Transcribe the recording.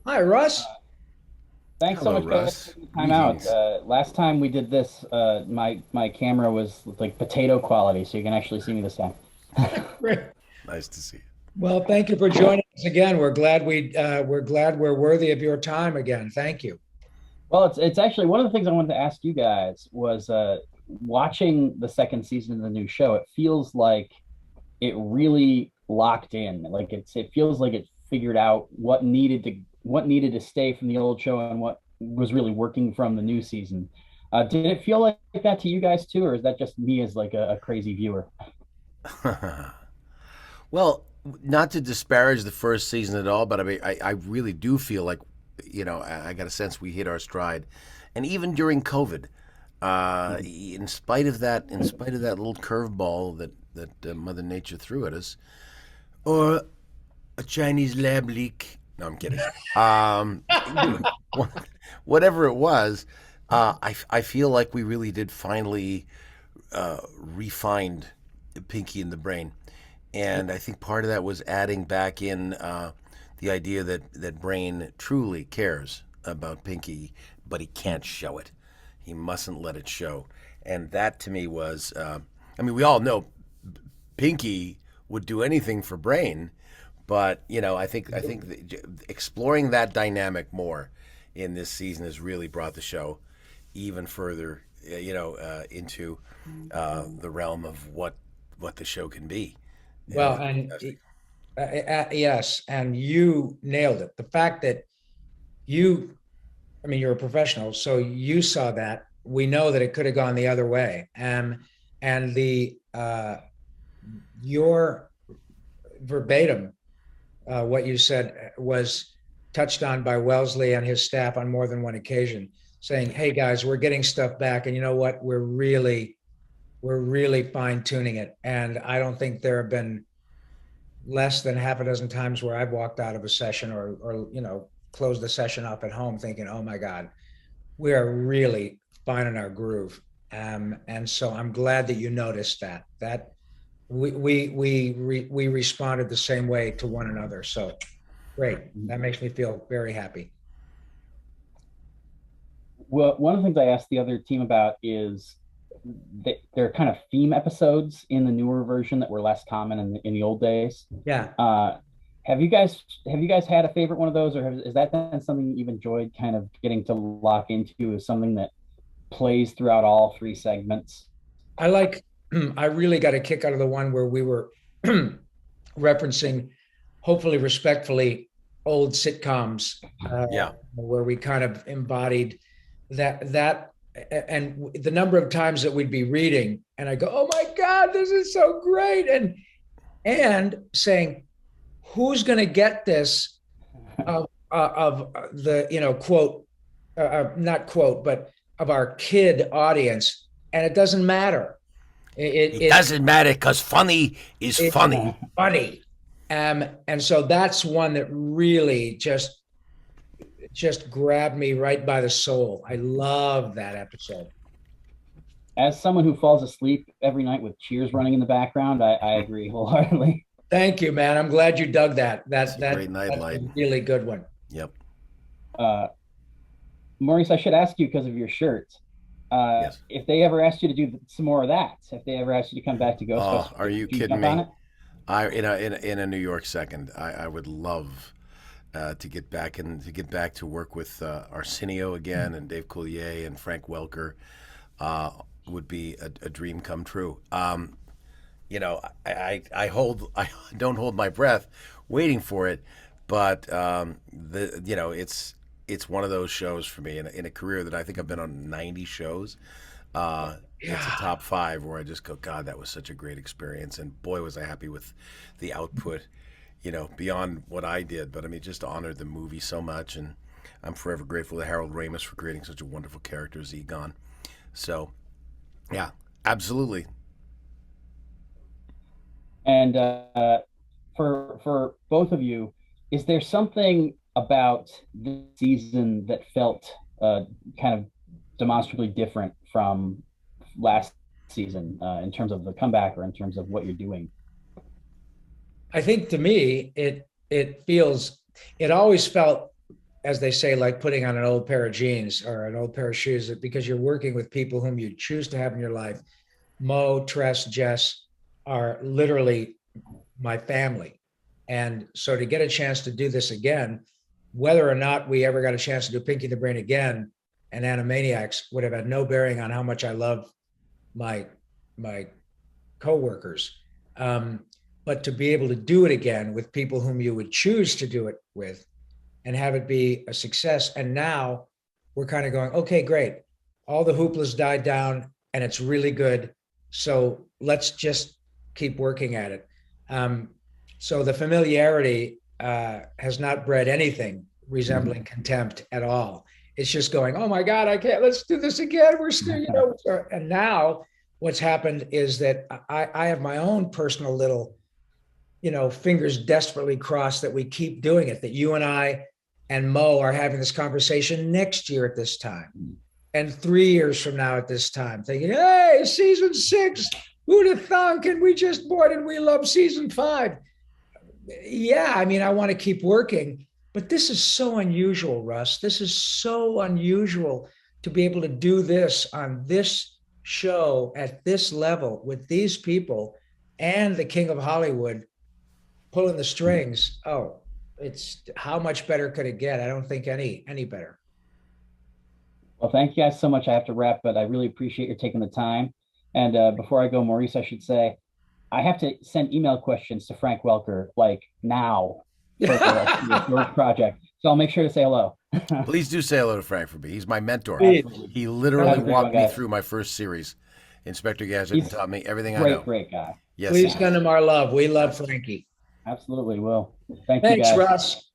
Hi, Russ. Thanks so Hello, much, guys, for Russ. taking the time out. Greetings. Last time we did this, my camera was like potato quality, so you can actually see me this time. Great. Nice to see you. Well, thank you for joining us again. We're glad we're worthy of your time again. Thank you. Well, it's actually one of the things I wanted to ask you guys was watching the second season of the new show. It feels like it really locked in. Like it feels like it figured out what needed to stay from the old show and what was really working from the new season. Did it feel like that to you guys too, or is that just me as like a crazy viewer? Well, not to disparage the first season at all, but I mean, I really do feel like, I got a sense we hit our stride, and even during COVID, in spite of that little curveball that Mother Nature threw at us, or a Chinese lab leak. No, I'm kidding. Whatever it was, I feel like we really did finally refined Pinky in the Brain. And I think part of that was adding back in the idea that Brain truly cares about Pinky, but he can't show it. He mustn't let it show. And that to me was, I mean, we all know Pinky would do anything for Brain, but I think exploring that dynamic more in this season has really brought the show even further, into the realm of what the show can be, and Well, it's and fantastic. yes, and you nailed it. The fact that you, I mean, you're a professional, so you saw that. We know that it could have gone the other way. And the your verbatim, what you said was touched on by Wellesley and his staff on more than one occasion, saying, "Hey guys, we're getting stuff back, and you know what? We're really fine tuning it." And I don't think there have been less than half a dozen times where I've walked out of a session or closed the session up at home thinking, "Oh my God, we are really finding our groove." And so I'm glad that you noticed that we responded the same way to one another. So great. That makes me feel very happy. Well, one of the things I asked the other team about is there are kind of theme episodes in the newer version that were less common in the old days. Yeah. Uh, have you guys had a favorite one of those, or is that been something you've enjoyed kind of getting to lock into as something that plays throughout all three segments? I like, I really got a kick out of the one where we were referencing, hopefully respectfully, old sitcoms, Yeah, where we kind of embodied that and the number of times that we'd be reading and I go, "Oh my God, this is so great." And saying, who's going to get this of the, quote, not quote, but of our kid audience. And it doesn't matter. it It's doesn't matter because funny is it's funny. funny. And so that's one that really just grabbed me right by the soul. I love that episode. As someone who falls asleep every night with Cheers running in the background, I agree wholeheartedly. Thank you, man. I'm glad you dug that. It's That a that great that's a nightlight. really good one. Yep. Uh, Maurice, I should ask you because of your shirt. Yes. If they ever asked you to do some more of that, if they ever asked you to come back to Oh, Ghostbusters, are you would you kidding jump on me? it? In a New York second, I would love to get back to work with Arsenio again, and Dave Coulier and Frank Welker. Uh, would be a dream come true. I don't hold my breath waiting for it, but it's one of those shows for me in a career that I think I've been on 90 shows. It's a Yeah. top five where I just go, God, that was such a great experience, and boy, was I happy with the output. Beyond what I did, but I mean, just honored the movie so much, and I'm forever grateful to Harold Ramis for creating such a wonderful character as Egon. So, yeah, absolutely. And for both of you, is there something about this season that felt kind of demonstrably different from last season in terms of the comeback or in terms of what you're doing? I think to me, it always felt as they say, like putting on an old pair of jeans or an old pair of shoes, because you're working with people whom you choose to have in your life. Mo, Tress, Jess are literally my family. And so to get a chance to do this again, whether or not we ever got a chance to do Pinky and the Brain again and Animaniacs would have had no bearing on how much I love my coworkers. But to be able to do it again with people whom you would choose to do it with and have it be a success. And now we're kind of going, okay, great. All the hooplas died down and it's really good. So let's just keep working at it. So the familiarity has not bred anything resembling contempt at all. It's just going, oh my God, I can't, let's do this again. We're still, and now what's happened is that I have my own personal little, fingers desperately crossed that we keep doing it, that you and I and Mo are having this conversation next year at this time and 3 years from now at this time, thinking, hey, season 6, who'd have thunk? And we just bought it. We love season 5. Yeah, I mean, I want to keep working, but this is so unusual, Russ. This is so unusual to be able to do this on this show at this level with these people and the King of Hollywood pulling the strings. Oh, it's how much better could it get? I don't think any better. Well, thank you guys so much. I have to wrap, but I really appreciate your taking the time. And before I go, Maurice, I should say, I have to send email questions to Frank Welker like now for your project. So I'll make sure to say hello. Please do say hello to Frank for me. He's my mentor. Absolutely. He literally walked me guys. through my first series. Inspector Gadget and taught me everything I know. Great guy. Yes. Please send him our love. We love Frankie. Absolutely will. Thank you, Thanks, guys. Russ.